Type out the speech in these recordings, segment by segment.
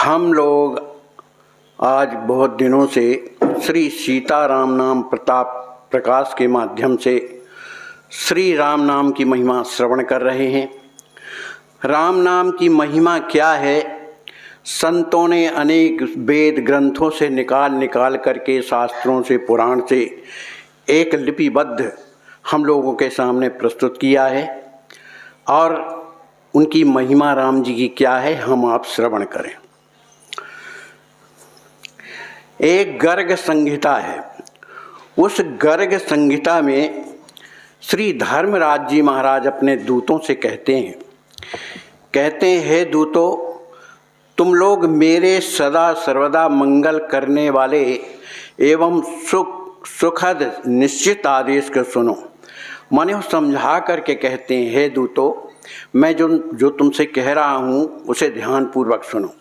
हम लोग आज बहुत दिनों से श्री सीताराम नाम प्रताप प्रकाश के माध्यम से श्री राम नाम की महिमा श्रवण कर रहे हैं। राम नाम की महिमा क्या है? संतों ने अनेक वेद ग्रंथों से निकाल करके, शास्त्रों से, पुराण से एक लिपिबद्ध हम लोगों के सामने प्रस्तुत किया है और उनकी महिमा राम जी की क्या है, हम आप श्रवण करें। एक गर्ग संहिता है। उस गर्ग संहिता में श्री धर्मराज जी महाराज अपने दूतों से कहते हैं, हे दूतों, तुम लोग मेरे सदा सर्वदा मंगल करने वाले एवं सुखद निश्चित आदेश को सुनो। माने समझा करके कहते हैं, हे दूतों, मैं जो तुमसे कह रहा हूँ उसे ध्यानपूर्वक सुनो।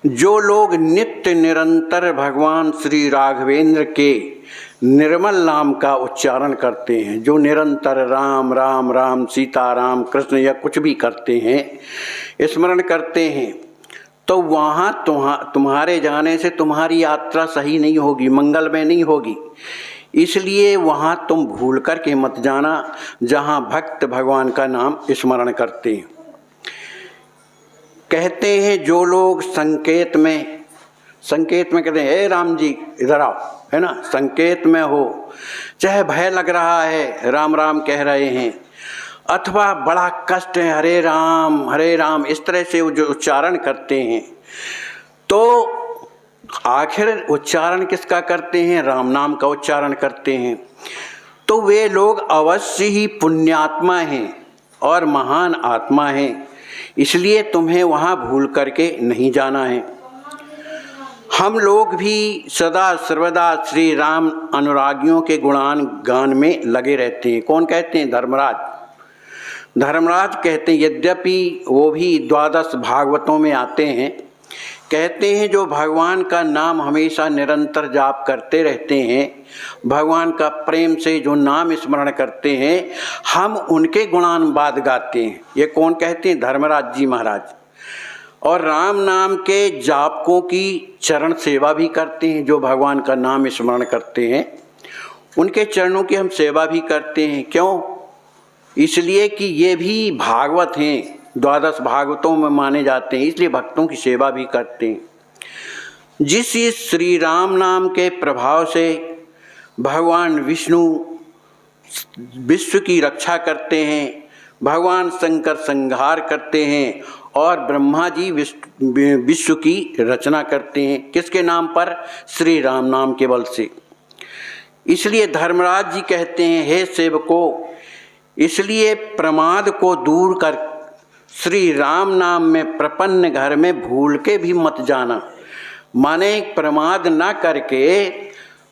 जो लोग नित्य निरंतर भगवान श्री राघवेंद्र के निर्मल नाम का उच्चारण करते हैं, जो निरंतर राम राम राम, सीता राम, कृष्ण या कुछ भी करते हैं, स्मरण करते हैं, तो वहाँ तुम्हारे जाने से तुम्हारी यात्रा सही नहीं होगी, मंगलमय नहीं होगी। इसलिए वहाँ तुम भूल कर के मत जाना जहाँ भक्त भगवान का नाम स्मरण करते हैं। कहते हैं जो लोग संकेत में कहते हैं, हे राम जी इधर आओ, है ना, संकेत में हो, चाहे भय लग रहा है, राम राम कह रहे हैं, अथवा बड़ा कष्ट है, हरे राम इस तरह से जो उच्चारण करते हैं, तो आखिर उच्चारण किसका करते हैं? राम नाम का उच्चारण करते हैं। तो वे लोग अवश्य ही पुण्यात्मा हैं और महान आत्मा हैं, इसलिए तुम्हें वहाँ भूल करके नहीं जाना है। हम लोग भी सदा सर्वदा श्री राम अनुरागियों के गुणान गान में लगे रहते हैं। कौन कहते हैं? धर्मराज कहते हैं, यद्यपि वो भी 12 भागवतों में आते हैं, कहते हैं जो भगवान का नाम हमेशा निरंतर जाप करते रहते हैं, भगवान का प्रेम से जो नाम स्मरण करते हैं, हम उनके गुणानुवाद गाते हैं। ये कौन कहते हैं? धर्मराज जी महाराज। और राम नाम के जापकों की चरण सेवा भी करते हैं। जो भगवान का नाम स्मरण करते हैं उनके चरणों की हम सेवा भी करते हैं। क्यों? इसलिए कि ये भी भागवत हैं, 12 भागवतों में माने जाते हैं, इसलिए भक्तों की सेवा भी करते हैं। जिस श्री राम नाम के प्रभाव से भगवान विष्णु विश्व की रक्षा करते हैं, भगवान शंकर संहार करते हैं और ब्रह्मा जी विश्व की रचना करते हैं। किसके नाम पर? श्री राम नाम के बल से। इसलिए धर्मराज जी कहते हैं, हे सेवकों, इसलिए प्रमाद को दूर कर श्री राम नाम में प्रपन्न घर में भूल के भी मत जाना। माने प्रमाद ना करके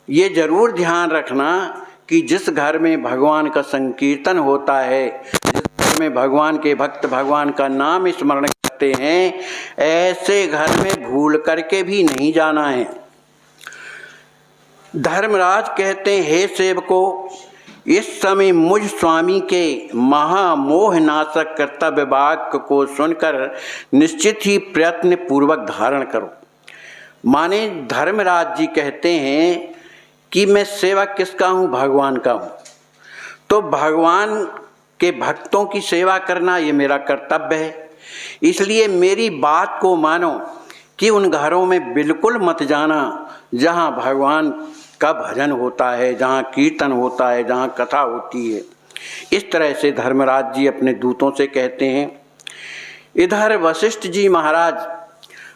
ये जरूर ध्यान रखना कि जिस घर में भगवान का संकीर्तन होता है, जिस घर में भगवान के भक्त भगवान का नाम स्मरण करते हैं, ऐसे घर में भूल करके भी नहीं जाना है। धर्मराज कहते हैं, हे सेवकों, इस समय मुझ स्वामी के महामोह नाशक कर्तव्य वाक्य को सुनकर निश्चित ही प्रयत्न पूर्वक धारण करो। माने धर्मराज जी कहते हैं कि मैं सेवक किसका हूँ? भगवान का हूँ। तो भगवान के भक्तों की सेवा करना ये मेरा कर्तव्य है। इसलिए मेरी बात को मानो कि उन घरों में बिल्कुल मत जाना जहाँ भगवान का भजन होता है, जहाँ कीर्तन होता है, जहाँ कथा होती है। इस तरह से धर्मराज जी अपने दूतों से कहते हैं। इधर वशिष्ठ जी महाराज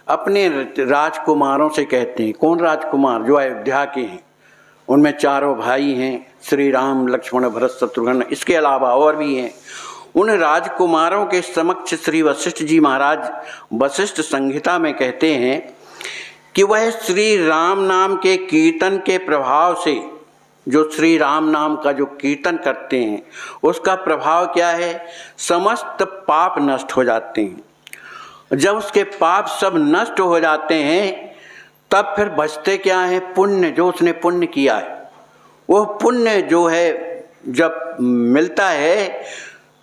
अपने राजकुमारों से कहते हैं। कौन राजकुमार? जो अयोध्या के हैं। उनमें 4 भाई हैं, श्री राम, लक्ष्मण, भरत, शत्रुघ्न, इसके अलावा और भी हैं। उन राजकुमारों के समक्ष श्री वशिष्ठ जी महाराज वशिष्ठ संहिता में कहते हैं कि वह श्री राम नाम के कीर्तन के प्रभाव से, जो श्री राम नाम का जो कीर्तन करते हैं उसका प्रभाव क्या है? समस्त पाप नष्ट हो जाते हैं। जब उसके पाप सब नष्ट हो जाते हैं तब फिर बचते क्या है? पुण्य। जो उसने पुण्य किया है, वो पुण्य जो है जब मिलता है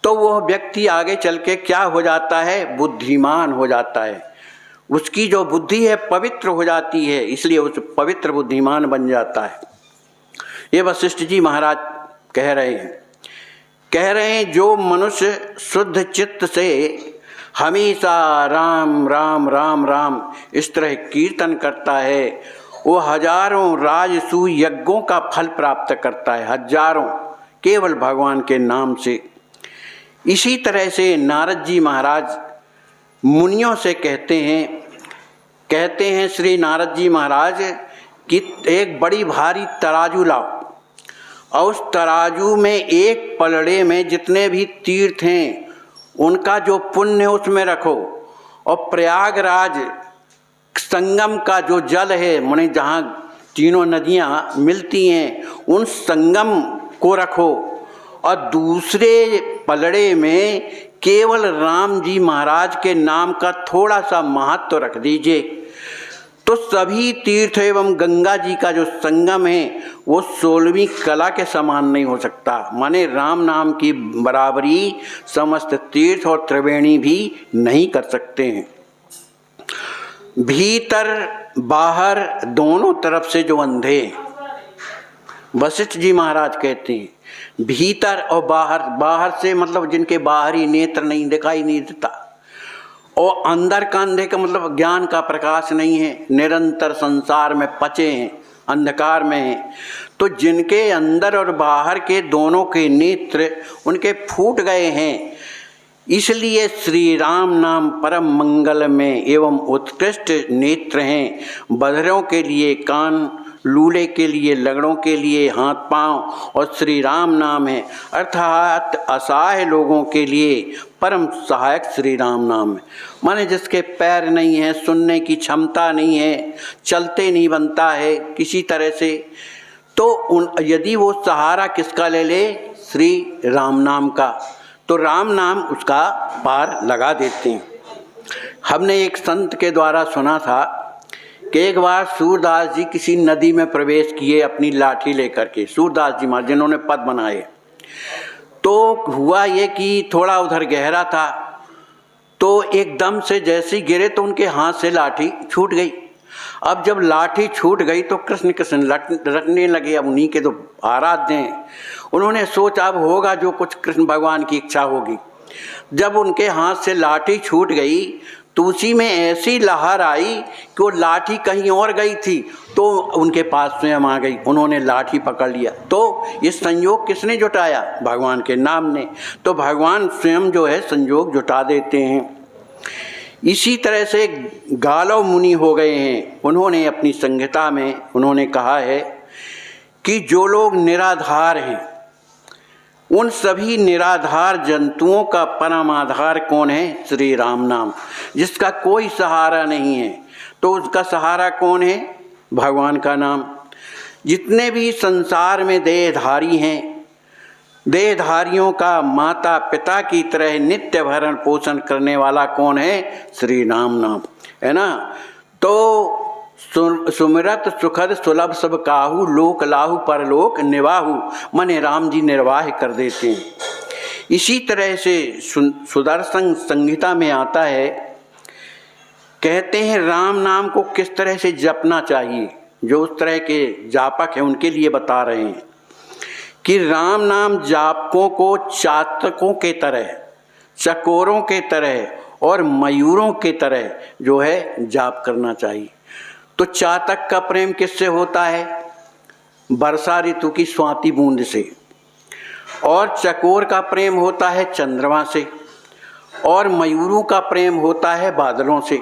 तो वह व्यक्ति आगे चल के क्या हो जाता है? बुद्धिमान हो जाता है। उसकी जो बुद्धि है पवित्र हो जाती है, इसलिए उस पवित्र बुद्धिमान बन जाता है। ये वशिष्ठ जी महाराज कह रहे हैं जो मनुष्य शुद्ध चित्त से हमेशा राम राम राम राम इस तरह कीर्तन करता है, वो हजारों राजसूय यज्ञों का फल प्राप्त करता है, हजारों, केवल भगवान के नाम से। इसी तरह से नारद जी महाराज मुनियों से कहते हैं श्री नारद जी महाराज कि एक बड़ी भारी तराजू लाओ और उस तराजू में एक पलड़े में जितने भी तीर्थ हैं उनका जो पुण्य है उसमें रखो, और प्रयागराज संगम का जो जल है, माने जहाँ तीनों नदियाँ मिलती हैं, उन संगम को रखो, और दूसरे पलड़े में केवल राम जी महाराज के नाम का थोड़ा सा महत्व रख दीजिए। तो सभी तीर्थ एवं गंगा जी का जो संगम है वो 16वीं कला के समान नहीं हो सकता। माने राम नाम की बराबरी समस्त तीर्थ और त्रिवेणी भी नहीं कर सकते हैं। भीतर बाहर दोनों तरफ से जो अंधे, वशिष्ठ जी महाराज कहते हैं भीतर और बाहर, बाहर से मतलब जिनके बाहरी नेत्र नहीं दिखाई नहीं देता, और अंदर का अंधे का मतलब ज्ञान का प्रकाश नहीं है, निरंतर संसार में पचे हैं, अंधकार में हैं। तो जिनके अंदर और बाहर के दोनों के नेत्र उनके फूट गए हैं, इसलिए श्री राम नाम परम मंगल में एवं उत्कृष्ट नेत्र हैं। बधिरों के लिए कान, लूले के लिए, लगड़ों के लिए हाथ पांव, और श्री राम नाम है, अर्थात असहाय लोगों के लिए परम सहायक श्री राम नाम है। माने जिसके पैर नहीं है, सुनने की क्षमता नहीं है, चलते नहीं बनता है किसी तरह से, तो यदि वो सहारा किसका ले ले, श्री राम नाम का, तो राम नाम उसका पार लगा देते हैं। हमने एक संत के द्वारा सुना था कि एक बार सूरदास जी किसी नदी में प्रवेश किए अपनी लाठी लेकर के, सूरदास जी महाराज जिन्होंने पद बनाए। तो हुआ ये कि थोड़ा उधर गहरा था, तो एकदम से जैसे ही गिरे तो उनके हाथ से लाठी छूट गई। अब जब लाठी छूट गई तो कृष्ण कृष्ण रटने लगे, अब उन्हीं के तो आराध्य हैं। उन्होंने सोचा अब होगा जो कुछ कृष्ण भगवान की इच्छा होगी। जब उनके हाथ से लाठी छूट गई तो उसी में ऐसी लहर आई कि वो लाठी कहीं और गई थी, तो उनके पास स्वयं आ गई, उन्होंने लाठी पकड़ लिया। तो ये संयोग किसने जुटाया? भगवान के नाम ने। तो भगवान स्वयं जो है संयोग जुटा देते हैं। इसी तरह से गालव मुनि हो गए हैं, उन्होंने अपनी संहिता में उन्होंने कहा है कि जो लोग निराधार हैं, उन सभी निराधार जंतुओं का परम आधार कौन है? श्री राम नाम। जिसका कोई सहारा नहीं है तो उसका सहारा कौन है? भगवान का नाम। जितने भी संसार में देहधारी हैं, देहधारियों का माता पिता की तरह नित्य भरण पोषण करने वाला कौन है? श्री राम नाम, है ना। तो सुमिरत सुखद सुलभ सब काहू, लोक लाहू परलोक निवाहू, मने राम जी निर्वाह कर देते हैं। इसी तरह से सुदर्शन संहिता में आता है, कहते हैं राम नाम को किस तरह से जपना चाहिए। जो उस तरह के जापक हैं उनके लिए बता रहे हैं कि राम नाम जापकों को चातकों के तरह, चकोरों के तरह और मयूरों के तरह जो है जाप करना चाहिए। तो चातक का प्रेम किससे होता है? वर्षा ऋतु की स्वाति बूंद से। और चकोर का प्रेम होता है चंद्रमा से, और मयूरों का प्रेम होता है बादलों से।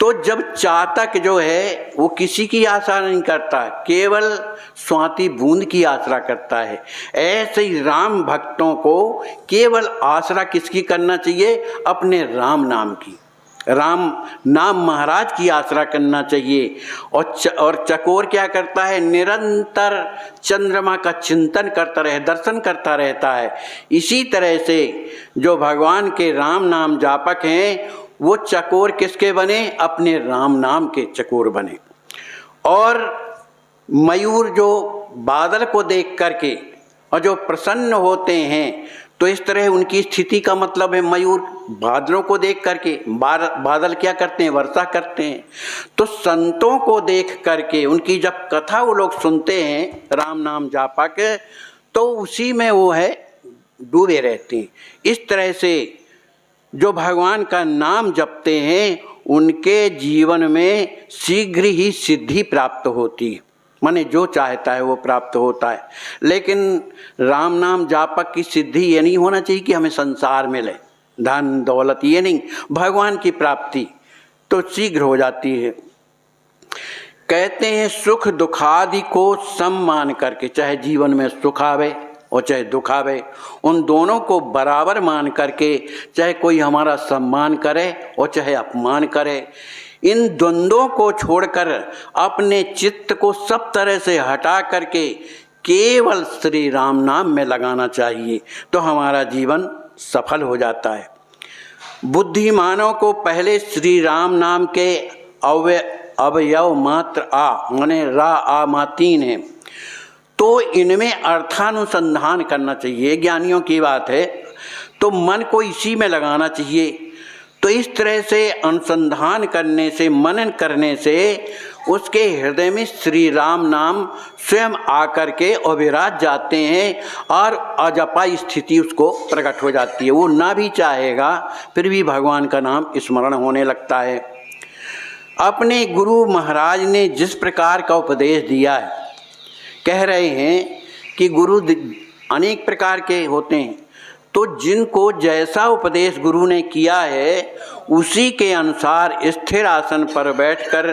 तो जब चातक जो है वो किसी की आशा नहीं करता, केवल स्वाति बूंद की आसरा करता है, ऐसे ही राम भक्तों को केवल आसरा किसकी करना चाहिए? अपने राम नाम की, राम नाम महाराज की आसरा करना चाहिए। और चकोर क्या करता है? निरंतर चंद्रमा का चिंतन करता रहे, दर्शन करता रहता है। इसी तरह से जो भगवान के राम नाम जापक हैं वो चकोर किसके बने? अपने राम नाम के चकोर बने। और मयूर जो बादल को देख करके और जो प्रसन्न होते हैं, तो इस तरह उनकी स्थिति का मतलब है मयूर बादलों को देख करके, बादल क्या करते हैं, वर्षा करते हैं। तो संतों को देख करके उनकी जब कथा वो लोग सुनते हैं राम नाम जापा के, तो उसी में वो है डूबे रहते हैं। इस तरह से जो भगवान का नाम जपते हैं उनके जीवन में शीघ्र ही सिद्धि प्राप्त होती है, माने जो चाहता है वो प्राप्त होता है। लेकिन राम नाम जापक की सिद्धि ये नहीं होना चाहिए कि हमें संसार मिले, धन दौलत, ये नहीं, भगवान की प्राप्ति तो शीघ्र हो जाती है। कहते हैं सुख दुखादि को सम मान करके, चाहे जीवन में सुख आवे और चाहे दुख आवे, उन दोनों को बराबर मान करके, चाहे कोई हमारा सम्मान करे और चाहे अपमान करे, इन द्वंद्वों को छोड़कर अपने चित्त को सब तरह से हटा करके केवल श्री राम नाम में लगाना चाहिए, तो हमारा जीवन सफल हो जाता है। बुद्धिमानों को पहले श्री राम नाम के अवयव मात्र माने रा आ मा तीन है, तो इनमें अर्थानुसंधान करना चाहिए। ज्ञानियों की बात है, तो मन को इसी में लगाना चाहिए। तो इस तरह से अनुसंधान करने से, मनन करने से उसके हृदय में श्री राम नाम स्वयं आकर के अविराज जाते हैं और अजपा स्थिति उसको प्रकट हो जाती है। वो ना भी चाहेगा फिर भी भगवान का नाम स्मरण होने लगता है। अपने गुरु महाराज ने जिस प्रकार का उपदेश दिया है, कह रहे हैं कि गुरु अनेक प्रकार के होते हैं, तो जिनको जैसा उपदेश गुरु ने किया है उसी के अनुसार स्थिर आसन पर बैठकर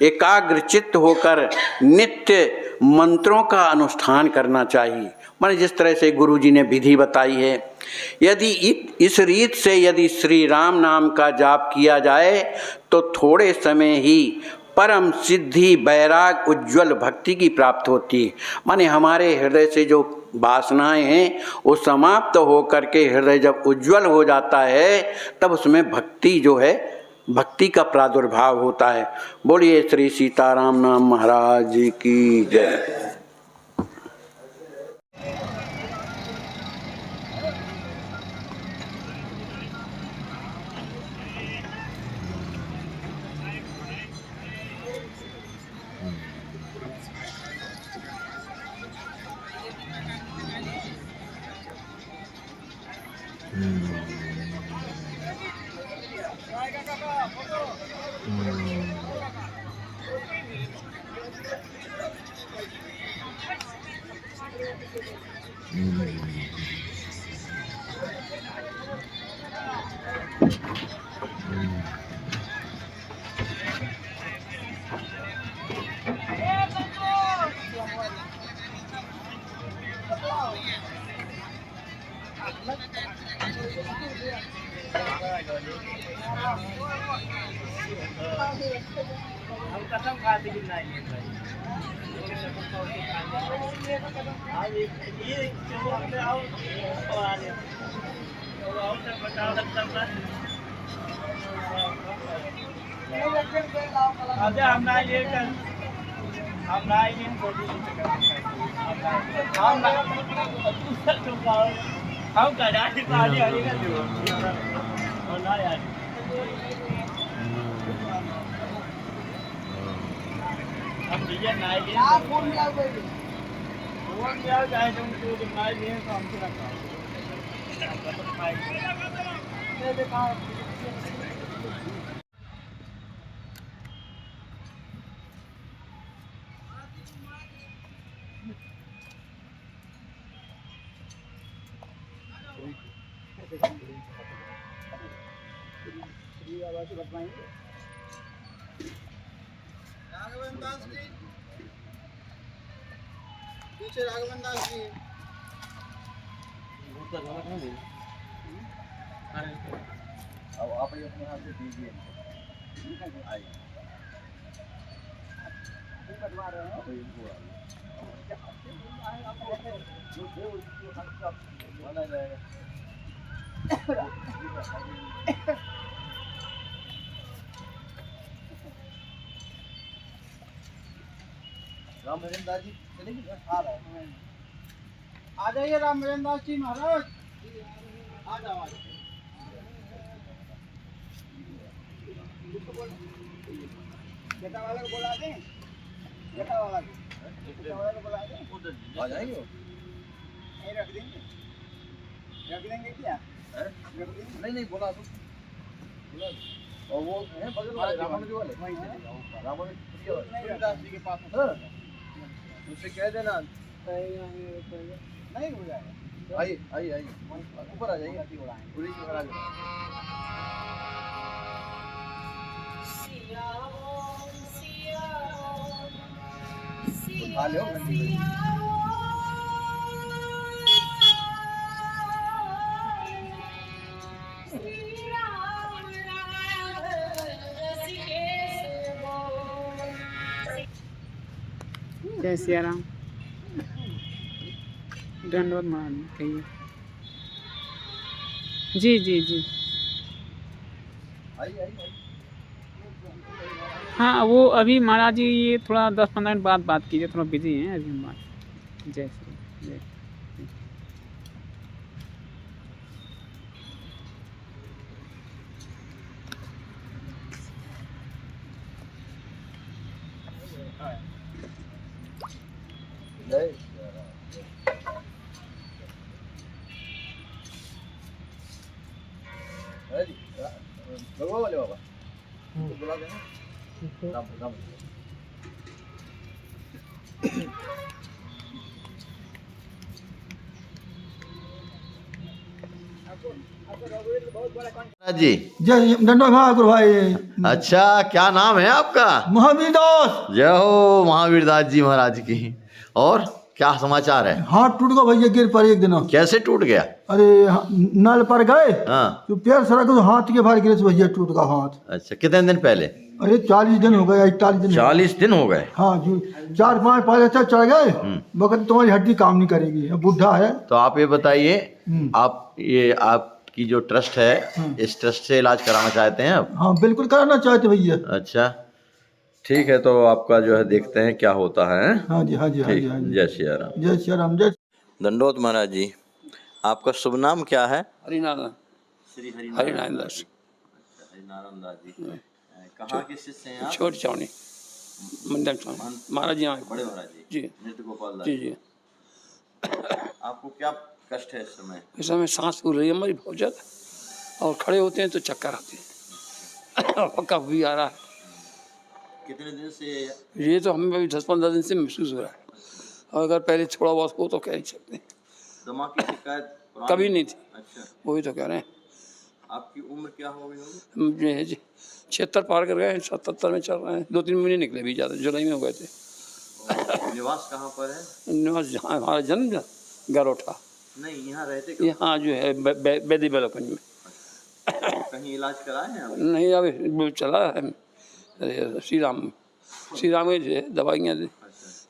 एकाग्रचित्त होकर नित्य मंत्रों का अनुष्ठान करना चाहिए। माने जिस तरह से गुरु जी ने विधि बताई है, यदि इस रीत से यदि श्री राम नाम का जाप किया जाए तो थोड़े समय ही परम सिद्धि, बैराग, उज्ज्वल भक्ति की प्राप्त होती है। माने हमारे हृदय से जो वासनाएं हैं वो समाप्त हो करके हृदय जब उज्ज्वल हो जाता है तब उसमें भक्ति जो है, भक्ति का प्रादुर्भाव होता है। बोलिए श्री सीताराम नाम महाराज जी की जय। हम कसम खाते कि नहीं ये जो हमने आओ और आ रहे तो आओ तक बता सकता अबे हम ना ये कर हम ना ये हम ना तू सब चुका हम का डाली पानी वाली कर दो और ना यार हम भैया नाई लिए यार फोन मिला कोई फोन मिला जाए तुमको जब नाई लिए तो हमसे रखा ये देखा राघवन दास जी पीछे, राघवन दास जी अब आप ही अपने हाथ से दीजिए। कटवा रहे हैं बना जाएगा। रामचंद्र दास जी चलेंगे, आ रहे हैं। आ जाइए रामचंद्र दास जी महाराज। आ जाओ आ जाओ। बेटा वाले को बुला दें, बेटा वाला को बुला दें, आ जाएंगे वो? नहीं रख देंगे क्या? रख देंगे नहीं नहीं बोला तो बोला दो। और वो है बगल वाले रामानुज वाले वहीं चले जाओ। रामानुज प्रिय वाले नहीं रविदास जी के पास हाँ। उससे कह देना नहीं हो जाएगा। आइए आइए आइए ऊपर आ जाइए पूरी ऊपर आ जाइए। उठा लो घंटी में। जय सिया राम। दंडवत महाराज कहिए। जी जी जी। आइए आइए हाँ वो अभी महाराज जी ये थोड़ा 10-15 मिनट बाद बात कीजिए, थोड़ा बिजी हैं अभी हम बात। जय श्री जय। जय जी भगवा वाले बाबा तो बुला देना राम राम। जी जय दंडो भागुर भाई। अच्छा क्या नाम है आपका? महावीर दास। जय हो महावीर दास जी महाराज की। और क्या समाचार है? हाथ टूट गया भैया, गिर पर एक दिन। कैसे टूट गया? अरे नल पर गए हाँ तो पैर सड़क तो हाथ के भार गिरे तो भैया टूट गया हाथ। अच्छा कितने दिन पहले? अरे 40 दिन हो गए, 41 दिन। 40 दिन हो गए। हाँ जी, 4-5 पाले अच्छा चढ़ गए मगर तुम्हारी हड्डी काम नहीं करेगी, अब बुढ़ा है। तो आप ये बताइए आपकी जो ट्रस्ट है इस ट्रस्ट से इलाज कराना चाहते हैं आप? हाँ बिल्कुल कराना चाहते भैया। अच्छा ठीक है तो आपका जो है देखते हैं क्या होता है। हाँ जी हाँ जी हाँ जी ठीक हाँ जी। जय सिया राम। जय श्री राम। जय दंडोत महाराज जी आपका शुभ नाम क्या है? हरिनारायण श्री हरिनारायण दास। हरिनारायण दास जी कहाँ के शिष्य हैं आप? छोटी चावनी मंडल चावनी महाराज जी यहाँ बड़े महाराज जी जी नृत्य गोपाल दास जी जी। आपको क्या कष्ट है इस समय? इस समय सांस फूल रही है हमारी बहुत ज़्यादा और खड़े होते हैं तो चक्कर आते हैं और कफ भी आ रहा है। कितने दिन से? ये तो हमें अभी 10-15 दिन से महसूस हो रहा है और अगर पहले थोड़ा बहुत हो तो कह नहीं सकते। दिमाग की शिकायत कभी नहीं थी। अच्छा वही तो कह रहे हैं। आपकी उम्र क्या हो गई होगी? हम ये 76 पार कर गए हैं, 77 में चल रहे हैं। 2-3 महीने निकले भी ज़्यादा, जुलाई में हो गए थे। और निवास कहाँ पर है? निवास जहाँ हमारा जन्म गरोठा नहीं यहाँ रहते कहाँ? यहाँ जो है बैदी बेलोपंज में। कहीं इलाज कराए हैं आप? नहीं अभी चला है श्री राम के जो दवाइयाँ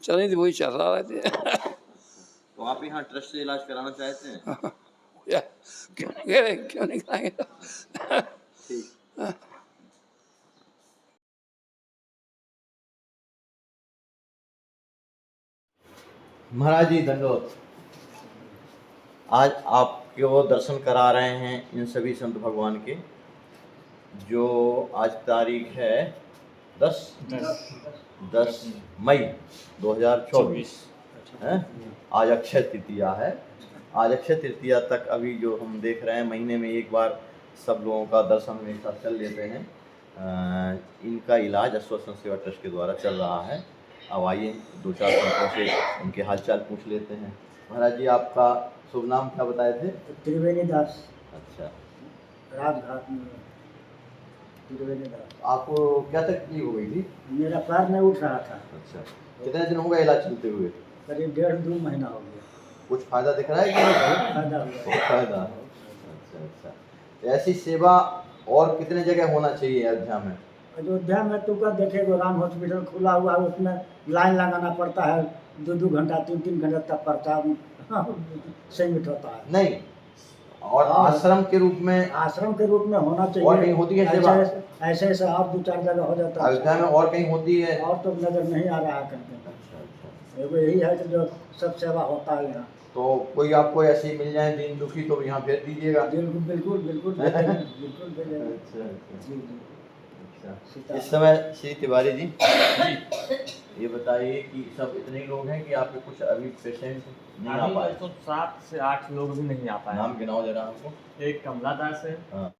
चल रही थी वही चल रहा रहते। तो आप यहाँ ट्रस्ट से इलाज कराना चाहते हैं? क्यों नहीं कह रहे, क्यों नहीं कराएंगे? ठीक महाराज जी दंडोत। आज आपके वो दर्शन करा रहे हैं इन सभी संत भगवान के जो आज तारीख है 10 मई 2024 है। आज अक्षय तृतीया है। आज अक्षय तृतीया तक अभी जो हम देख रहे हैं महीने में एक बार सब लोगों का दर्शन हम एक साथ कर लेते हैं। इनका इलाज आश्वासन सेवा ट्रस्ट के द्वारा चल रहा है। अब आइए 2-4 संतों से उनके हालचाल पूछ लेते हैं। महाराज जी आपका शुभ नाम क्या बताए थे? त्रिवेणी दास। अच्छा राजघाट में त्रिवेणी दास। आपको क्या तकलीफ हो गई थी? मेरा पैर नहीं उठ रहा था। अच्छा कितने दिन हो गए इलाज चलते हुए? करीब 1.5-2 महीना हो गया। कुछ फायदा दिख रहा है कि नहीं? फायदा हुआ। बहुत फायदा। अच्छा अच्छा ऐसी सेवा और कितने जगह होना चाहिए अयोध्या में? अयोध्या में तो का देखेगा राम हॉस्पिटल खुला हुआ है, उसमें लाइन लगाना पड़ता है 2-2 घंटा 3-3 घंटा तक पड़ता सबमिट होता है। नहीं और आश्रम के रूप में? आश्रम के रूप में होना चाहिए। और कहीं होती है सेवा? ऐसे ऐसे और 2-4 जगह हो जाता है। अयोध्या में और कहीं होती है? और तो नजर नहीं आ रहा है कहीं। एगो यही है कि जो सब सेवा होता है यहाँ। तो कोई आपको ऐसे ही मिल जाए दिन दुखी तो यहाँ भेज दीजिएगा। बिल्कुल बिल्कुल बिल्कुल भेजेंगे, बिल्कुल भेजेंगे। अच्छा अच्छा जी जी। अच्छा। सीता- इस समय श्री तिवारी जी ये बताइए कि सब इतने लोग हैं कि आपके कुछ अभी पेशेंट नहीं आ अभी पाए? तो 7 से 8 लोग भी नहीं आ पाए। नाम गिनाओ जरा हमको। एक कमला दास है, हाँ